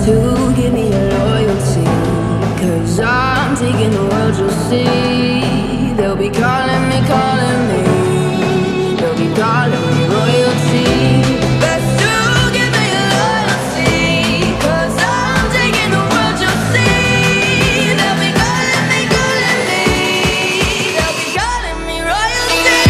to give me your loyalty, 'cause I'm taking the world, you'll see. They'll be calling me, calling me. They'll be calling me royalty. Best to give me your loyalty, 'cause I'm taking the world, you'll see. They'll be calling me, calling me. They'll be calling me royalty.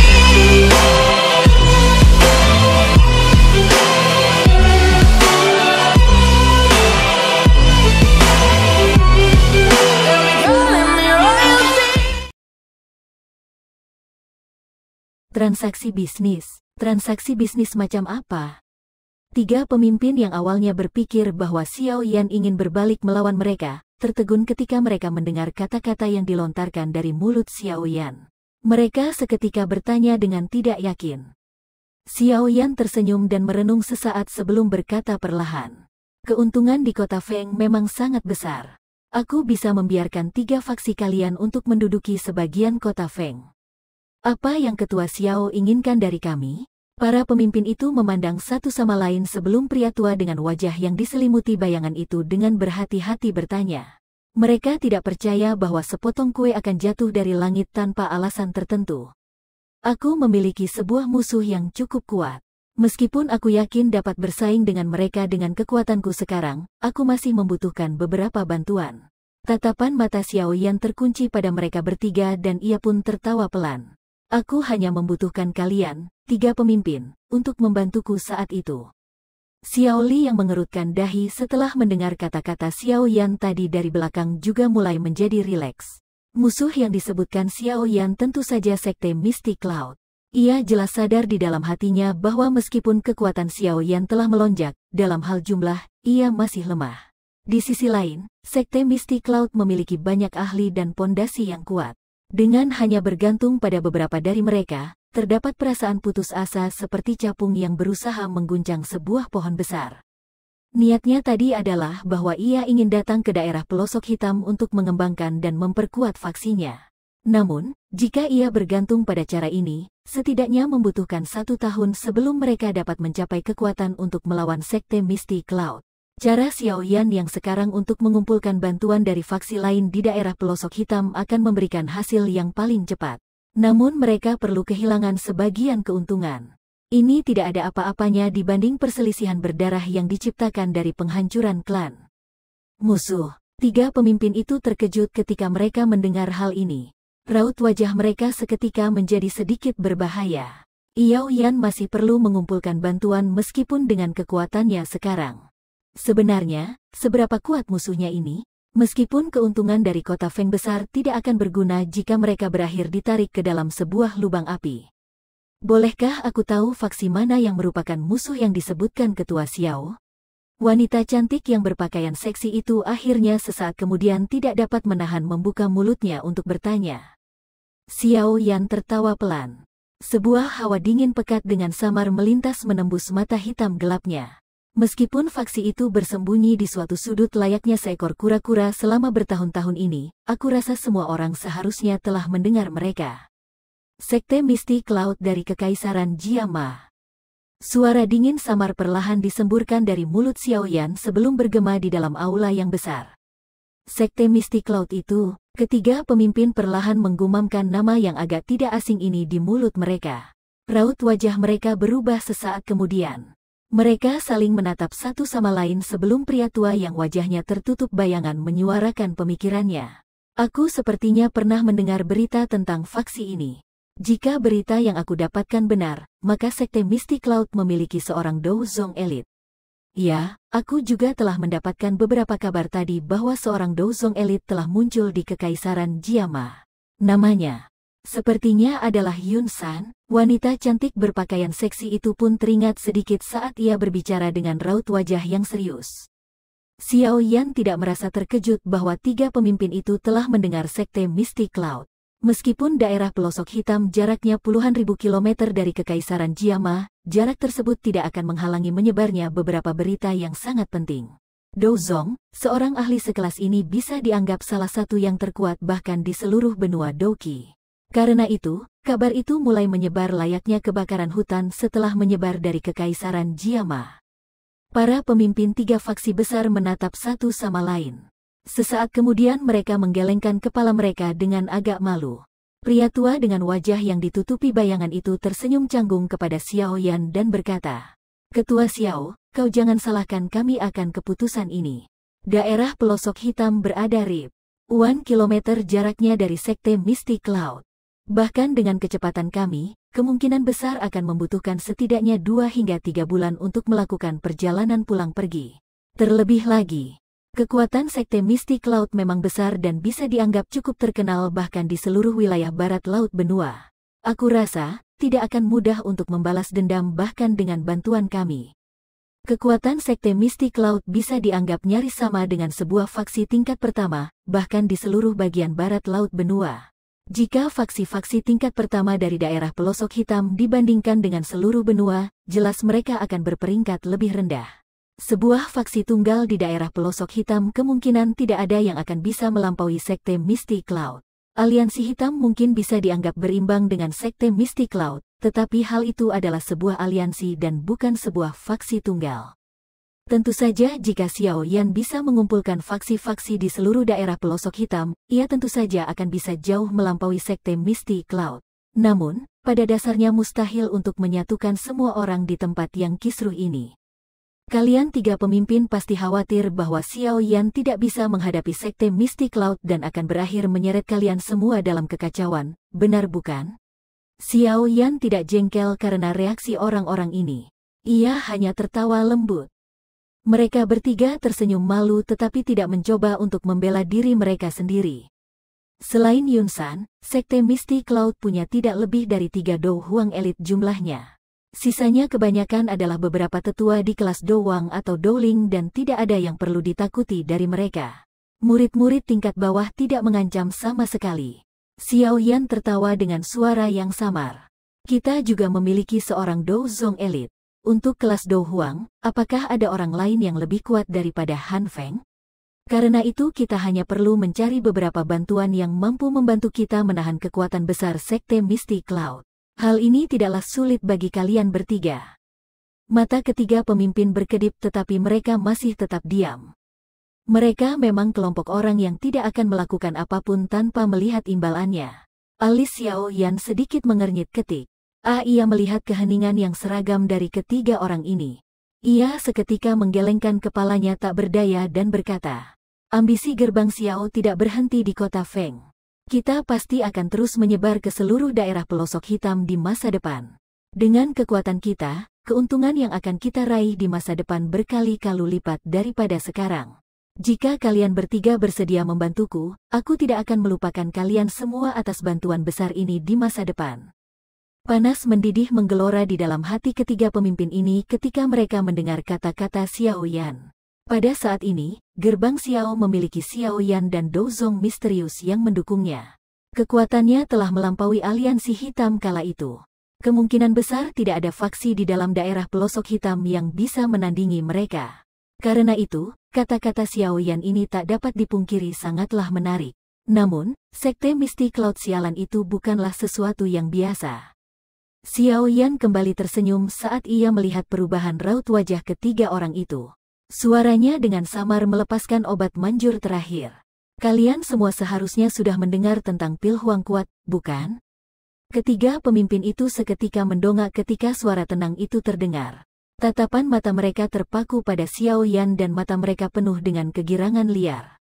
Transaksi bisnis. Transaksi bisnis macam apa? Tiga pemimpin yang awalnya berpikir bahwa Xiao Yan ingin berbalik melawan mereka, tertegun ketika mereka mendengar kata-kata yang dilontarkan dari mulut Xiao Yan. Mereka seketika bertanya dengan tidak yakin. Xiao Yan tersenyum dan merenung sesaat sebelum berkata perlahan. Keuntungan di kota Feng memang sangat besar. Aku bisa membiarkan 3 faksi kalian untuk menduduki sebagian kota Feng. Apa yang Ketua Xiao inginkan dari kami? Para pemimpin itu memandang satu sama lain sebelum pria tua dengan wajah yang diselimuti bayangan itu dengan berhati-hati bertanya. Mereka tidak percaya bahwa sepotong kue akan jatuh dari langit tanpa alasan tertentu. Aku memiliki sebuah musuh yang cukup kuat. Meskipun aku yakin dapat bersaing dengan mereka dengan kekuatanku sekarang, aku masih membutuhkan beberapa bantuan. Tatapan mata Xiao Yan terkunci pada mereka bertiga dan ia pun tertawa pelan. Aku hanya membutuhkan kalian, 3 pemimpin, untuk membantuku saat itu. Xiao Li yang mengerutkan dahi setelah mendengar kata-kata Xiao Yan tadi dari belakang juga mulai menjadi rileks. Musuh yang disebutkan Xiao Yan tentu saja sekte Mystic Cloud. Ia jelas sadar di dalam hatinya bahwa meskipun kekuatan Xiao Yan telah melonjak, dalam hal jumlah, ia masih lemah. Di sisi lain, sekte Mystic Cloud memiliki banyak ahli dan pondasi yang kuat. Dengan hanya bergantung pada beberapa dari mereka, terdapat perasaan putus asa seperti capung yang berusaha mengguncang sebuah pohon besar. Niatnya tadi adalah bahwa ia ingin datang ke daerah pelosok hitam untuk mengembangkan dan memperkuat faksinya. Namun, jika ia bergantung pada cara ini, setidaknya membutuhkan 1 tahun sebelum mereka dapat mencapai kekuatan untuk melawan sekte Mystic Cloud. Cara Xiao Yan yang sekarang untuk mengumpulkan bantuan dari faksi lain di daerah pelosok hitam akan memberikan hasil yang paling cepat. Namun mereka perlu kehilangan sebagian keuntungan. Ini tidak ada apa-apanya dibanding perselisihan berdarah yang diciptakan dari penghancuran klan. Musuh. 3 pemimpin itu terkejut ketika mereka mendengar hal ini. Raut wajah mereka seketika menjadi sedikit berbahaya. Xiao Yan masih perlu mengumpulkan bantuan meskipun dengan kekuatannya sekarang. Sebenarnya, seberapa kuat musuhnya ini? Meskipun keuntungan dari kota Feng besar tidak akan berguna jika mereka berakhir ditarik ke dalam sebuah lubang api. Bolehkah aku tahu faksi mana yang merupakan musuh yang disebutkan Ketua Xiao? Wanita cantik yang berpakaian seksi itu akhirnya sesaat kemudian tidak dapat menahan membuka mulutnya untuk bertanya. Xiao Yan tertawa pelan. Sebuah hawa dingin pekat dengan samar melintas menembus mata hitam gelapnya. Meskipun faksi itu bersembunyi di suatu sudut layaknya seekor kura-kura selama bertahun-tahun ini, aku rasa semua orang seharusnya telah mendengar mereka. Sekte Mystic Cloud dari Kekaisaran Jiama. Suara dingin samar perlahan disemburkan dari mulut Xiao Yan sebelum bergema di dalam aula yang besar. Sekte Mystic Cloud itu, ketiga pemimpin perlahan menggumamkan nama yang agak tidak asing ini di mulut mereka. Raut wajah mereka berubah sesaat kemudian. Mereka saling menatap satu sama lain sebelum pria tua yang wajahnya tertutup bayangan menyuarakan pemikirannya. Aku sepertinya pernah mendengar berita tentang faksi ini. Jika berita yang aku dapatkan benar, maka sekte Mystic Cloud memiliki seorang Douzong elit. Ya, aku juga telah mendapatkan beberapa kabar tadi bahwa seorang Douzong elit telah muncul di Kekaisaran Jiama. Namanya sepertinya adalah Yun San. Wanita cantik berpakaian seksi itu pun teringat sedikit saat ia berbicara dengan raut wajah yang serius. Xiao Yan tidak merasa terkejut bahwa 3 pemimpin itu telah mendengar sekte Mystic Cloud. Meskipun daerah pelosok hitam jaraknya puluhan ribu kilometer dari Kekaisaran Jiama, jarak tersebut tidak akan menghalangi menyebarnya beberapa berita yang sangat penting. Douzong, seorang ahli sekelas ini bisa dianggap salah satu yang terkuat bahkan di seluruh benua Douqi. Karena itu, kabar itu mulai menyebar layaknya kebakaran hutan setelah menyebar dari Kekaisaran Jiama. Para pemimpin tiga faksi besar menatap satu sama lain. Sesaat kemudian mereka menggelengkan kepala mereka dengan agak malu. Pria tua dengan wajah yang ditutupi bayangan itu tersenyum canggung kepada Xiao Yan dan berkata, "Ketua Xiao, kau jangan salahkan kami akan keputusan ini. Daerah pelosok hitam berada ribuan kilometer jaraknya dari Sekte Misty Cloud. Bahkan dengan kecepatan kami, kemungkinan besar akan membutuhkan setidaknya 2 hingga 3 bulan untuk melakukan perjalanan pulang pergi. Terlebih lagi, kekuatan Sekte Misty Cloud memang besar dan bisa dianggap cukup terkenal bahkan di seluruh wilayah barat laut benua. Aku rasa, tidak akan mudah untuk membalas dendam bahkan dengan bantuan kami." Kekuatan Sekte Misty Cloud bisa dianggap nyaris sama dengan sebuah faksi tingkat pertama, bahkan di seluruh bagian barat laut benua. Jika faksi-faksi tingkat pertama dari daerah pelosok hitam dibandingkan dengan seluruh benua, jelas mereka akan berperingkat lebih rendah. Sebuah faksi tunggal di daerah pelosok hitam kemungkinan tidak ada yang akan bisa melampaui Sekte Misty Cloud. Aliansi hitam mungkin bisa dianggap berimbang dengan Sekte Misty Cloud, tetapi hal itu adalah sebuah aliansi dan bukan sebuah faksi tunggal. Tentu saja jika Xiao Yan bisa mengumpulkan faksi-faksi di seluruh daerah pelosok hitam, ia tentu saja akan bisa jauh melampaui Sekte Misty Cloud. Namun, pada dasarnya mustahil untuk menyatukan semua orang di tempat yang kisruh ini. Kalian tiga pemimpin pasti khawatir bahwa Xiao Yan tidak bisa menghadapi Sekte Misty Cloud dan akan berakhir menyeret kalian semua dalam kekacauan, benar bukan? Xiao Yan tidak jengkel karena reaksi orang-orang ini. Ia hanya tertawa lembut. Mereka bertiga tersenyum malu tetapi tidak mencoba untuk membela diri mereka sendiri. Selain Yun San, Sekte Misty Cloud punya tidak lebih dari 3 Do Huang elit jumlahnya. Sisanya kebanyakan adalah beberapa tetua di kelas Do Wang atau Do Ling dan tidak ada yang perlu ditakuti dari mereka. Murid-murid tingkat bawah tidak mengancam sama sekali. Xiao Yan tertawa dengan suara yang samar. Kita juga memiliki seorang Do Zong elit. Untuk kelas Do Huang, apakah ada orang lain yang lebih kuat daripada Han Feng? Karena itu kita hanya perlu mencari beberapa bantuan yang mampu membantu kita menahan kekuatan besar Sekte Misty Cloud. Hal ini tidaklah sulit bagi kalian bertiga. Mata ketiga pemimpin berkedip tetapi mereka masih tetap diam. Mereka memang kelompok orang yang tidak akan melakukan apapun tanpa melihat imbalannya. Alis Xiao Yan sedikit mengernyit ketik. Ia melihat keheningan yang seragam dari ketiga orang ini. Ia seketika menggelengkan kepalanya tak berdaya dan berkata, "Ambisi gerbang Xiao tidak berhenti di kota Feng. Kita pasti akan terus menyebar ke seluruh daerah pelosok hitam di masa depan. Dengan kekuatan kita, keuntungan yang akan kita raih di masa depan berkali-kali lipat daripada sekarang. Jika kalian bertiga bersedia membantuku, aku tidak akan melupakan kalian semua atas bantuan besar ini di masa depan." Panas mendidih menggelora di dalam hati ketiga pemimpin ini ketika mereka mendengar kata-kata Xiao Yan. Pada saat ini, gerbang Xiao memiliki Xiao Yan dan Do Zong misterius yang mendukungnya. Kekuatannya telah melampaui aliansi hitam kala itu. Kemungkinan besar tidak ada faksi di dalam daerah pelosok hitam yang bisa menandingi mereka. Karena itu, kata-kata Xiao Yan ini tak dapat dipungkiri sangatlah menarik. Namun, Sekte Misty Cloud sialan itu bukanlah sesuatu yang biasa. Xiao Yan kembali tersenyum saat ia melihat perubahan raut wajah ketiga orang itu. Suaranya dengan samar melepaskan obat manjur terakhir. Kalian semua seharusnya sudah mendengar tentang pil Huang kuat, bukan? Ketiga pemimpin itu seketika mendongak ketika suara tenang itu terdengar. Tatapan mata mereka terpaku pada Xiao Yan dan mata mereka penuh dengan kegirangan liar.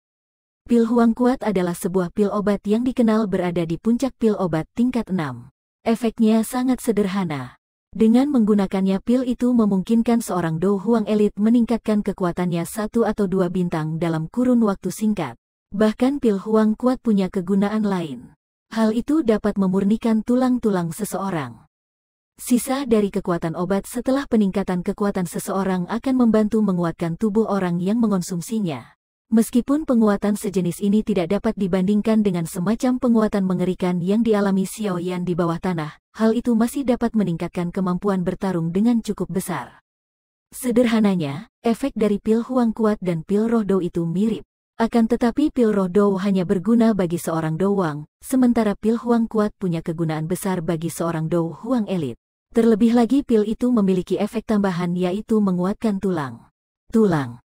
Pil Huang kuat adalah sebuah pil obat yang dikenal berada di puncak pil obat tingkat 6. Efeknya sangat sederhana. Dengan menggunakannya pil itu memungkinkan seorang Do Huang elit meningkatkan kekuatannya 1 atau 2 bintang dalam kurun waktu singkat. Bahkan pil Huang kuat punya kegunaan lain. Hal itu dapat memurnikan tulang-tulang seseorang. Sisa dari kekuatan obat setelah peningkatan kekuatan seseorang akan membantu menguatkan tubuh orang yang mengonsumsinya. Meskipun penguatan sejenis ini tidak dapat dibandingkan dengan semacam penguatan mengerikan yang dialami Xiao Yan di bawah tanah, hal itu masih dapat meningkatkan kemampuan bertarung dengan cukup besar. Sederhananya, efek dari pil Huang kuat dan pil roh Do itu mirip. Akan tetapi pil roh Do hanya berguna bagi seorang Do Wang, sementara pil Huang kuat punya kegunaan besar bagi seorang Do Huang elit. Terlebih lagi pil itu memiliki efek tambahan yaitu menguatkan tulang. tulang.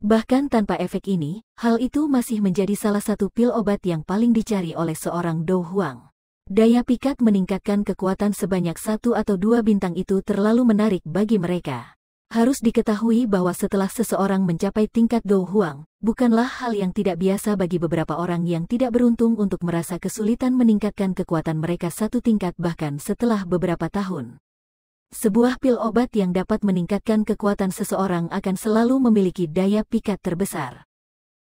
Bahkan tanpa efek ini, hal itu masih menjadi salah satu pil obat yang paling dicari oleh seorang Do Huang. Daya pikat meningkatkan kekuatan sebanyak 1 atau 2 bintang itu terlalu menarik bagi mereka. Harus diketahui bahwa setelah seseorang mencapai tingkat Do Huang, bukanlah hal yang tidak biasa bagi beberapa orang yang tidak beruntung untuk merasa kesulitan meningkatkan kekuatan mereka 1 tingkat bahkan setelah beberapa tahun. Sebuah pil obat yang dapat meningkatkan kekuatan seseorang akan selalu memiliki daya pikat terbesar.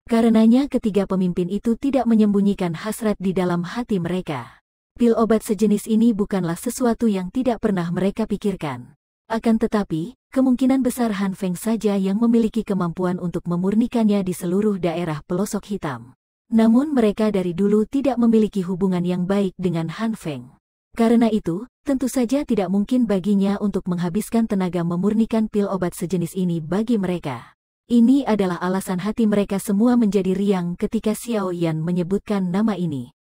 Karenanya ketiga pemimpin itu tidak menyembunyikan hasrat di dalam hati mereka. Pil obat sejenis ini bukanlah sesuatu yang tidak pernah mereka pikirkan. Akan tetapi, kemungkinan besar Han Feng saja yang memiliki kemampuan untuk memurnikannya di seluruh daerah pelosok hitam. Namun mereka dari dulu tidak memiliki hubungan yang baik dengan Han Feng. Karena itu, tentu saja tidak mungkin baginya untuk menghabiskan tenaga memurnikan pil obat sejenis ini bagi mereka. Ini adalah alasan hati mereka semua menjadi riang ketika Xiao Yan menyebutkan nama ini.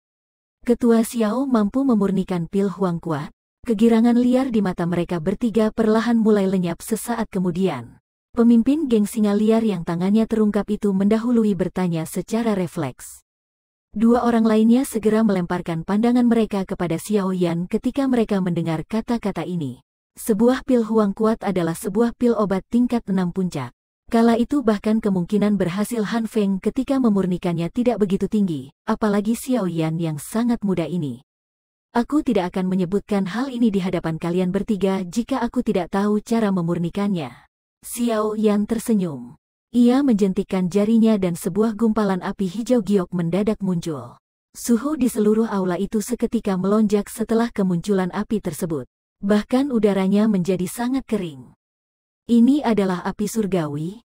Ketua Xiao mampu memurnikan pil Huang kuat. Kegirangan liar di mata mereka bertiga perlahan mulai lenyap sesaat kemudian. Pemimpin geng singa liar yang tangannya terungkap itu mendahului bertanya secara refleks. Dua orang lainnya segera melemparkan pandangan mereka kepada Xiao Yan ketika mereka mendengar kata-kata ini. Sebuah pil Huang kuat adalah sebuah pil obat tingkat 6 puncak. Kala itu bahkan kemungkinan berhasil Han Feng ketika memurnikannya tidak begitu tinggi, apalagi Xiao Yan yang sangat muda ini. Aku tidak akan menyebutkan hal ini di hadapan kalian bertiga jika aku tidak tahu cara memurnikannya. Xiao Yan tersenyum. Ia menjentikkan jarinya dan sebuah gumpalan api hijau giok mendadak muncul. Suhu di seluruh aula itu seketika melonjak setelah kemunculan api tersebut. Bahkan udaranya menjadi sangat kering. Ini adalah api surgawi.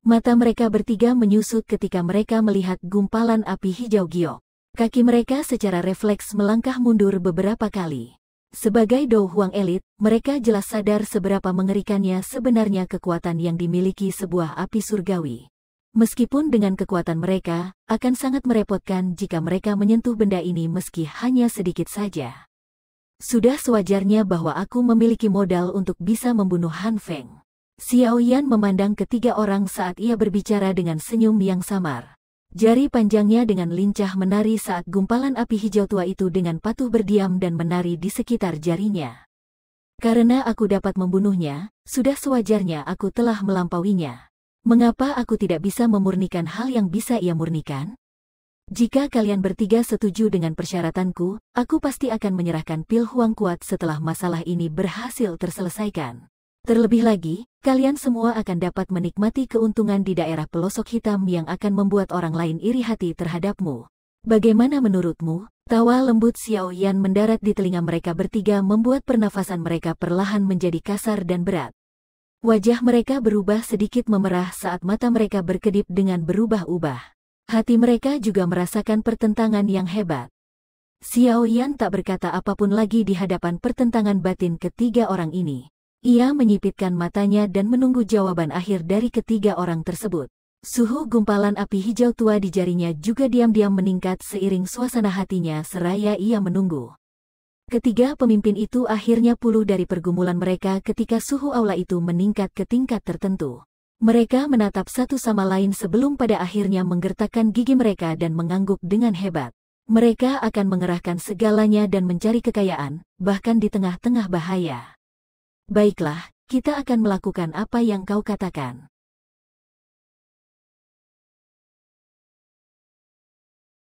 Mata mereka bertiga menyusut ketika mereka melihat gumpalan api hijau giok. Kaki mereka secara refleks melangkah mundur beberapa kali. Sebagai Do Huang elit, mereka jelas sadar seberapa mengerikannya sebenarnya kekuatan yang dimiliki sebuah api surgawi. Meskipun dengan kekuatan mereka, akan sangat merepotkan jika mereka menyentuh benda ini meski hanya sedikit saja. Sudah sewajarnya bahwa aku memiliki modal untuk bisa membunuh Han Feng. Xiao Yan memandang ketiga orang saat ia berbicara dengan senyum yang samar. Jari panjangnya dengan lincah menari saat gumpalan api hijau tua itu dengan patuh berdiam dan menari di sekitar jarinya. Karena aku dapat membunuhnya, sudah sewajarnya aku telah melampauinya. Mengapa aku tidak bisa memurnikan hal yang bisa ia murnikan? Jika kalian bertiga setuju dengan persyaratanku, aku pasti akan menyerahkan pil Huang kuat setelah masalah ini berhasil terselesaikan. Terlebih lagi, kalian semua akan dapat menikmati keuntungan di daerah pelosok hitam yang akan membuat orang lain iri hati terhadapmu. Bagaimana menurutmu? Tawa lembut Xiao Yan mendarat di telinga mereka bertiga membuat pernafasan mereka perlahan menjadi kasar dan berat. Wajah mereka berubah sedikit memerah saat mata mereka berkedip dengan berubah-ubah. Hati mereka juga merasakan pertentangan yang hebat. Xiao Yan tak berkata apapun lagi di hadapan pertentangan batin ketiga orang ini. Ia menyipitkan matanya dan menunggu jawaban akhir dari ketiga orang tersebut. Suhu gumpalan api hijau tua di jarinya juga diam-diam meningkat seiring suasana hatinya seraya ia menunggu. Ketiga pemimpin itu akhirnya puluh dari pergumulan mereka ketika suhu aula itu meningkat ke tingkat tertentu. Mereka menatap satu sama lain sebelum pada akhirnya menggertakkan gigi mereka dan mengangguk dengan hebat. Mereka akan mengerahkan segalanya dan mencari kekayaan, bahkan di tengah-tengah bahaya. Baiklah, kita akan melakukan apa yang kau katakan.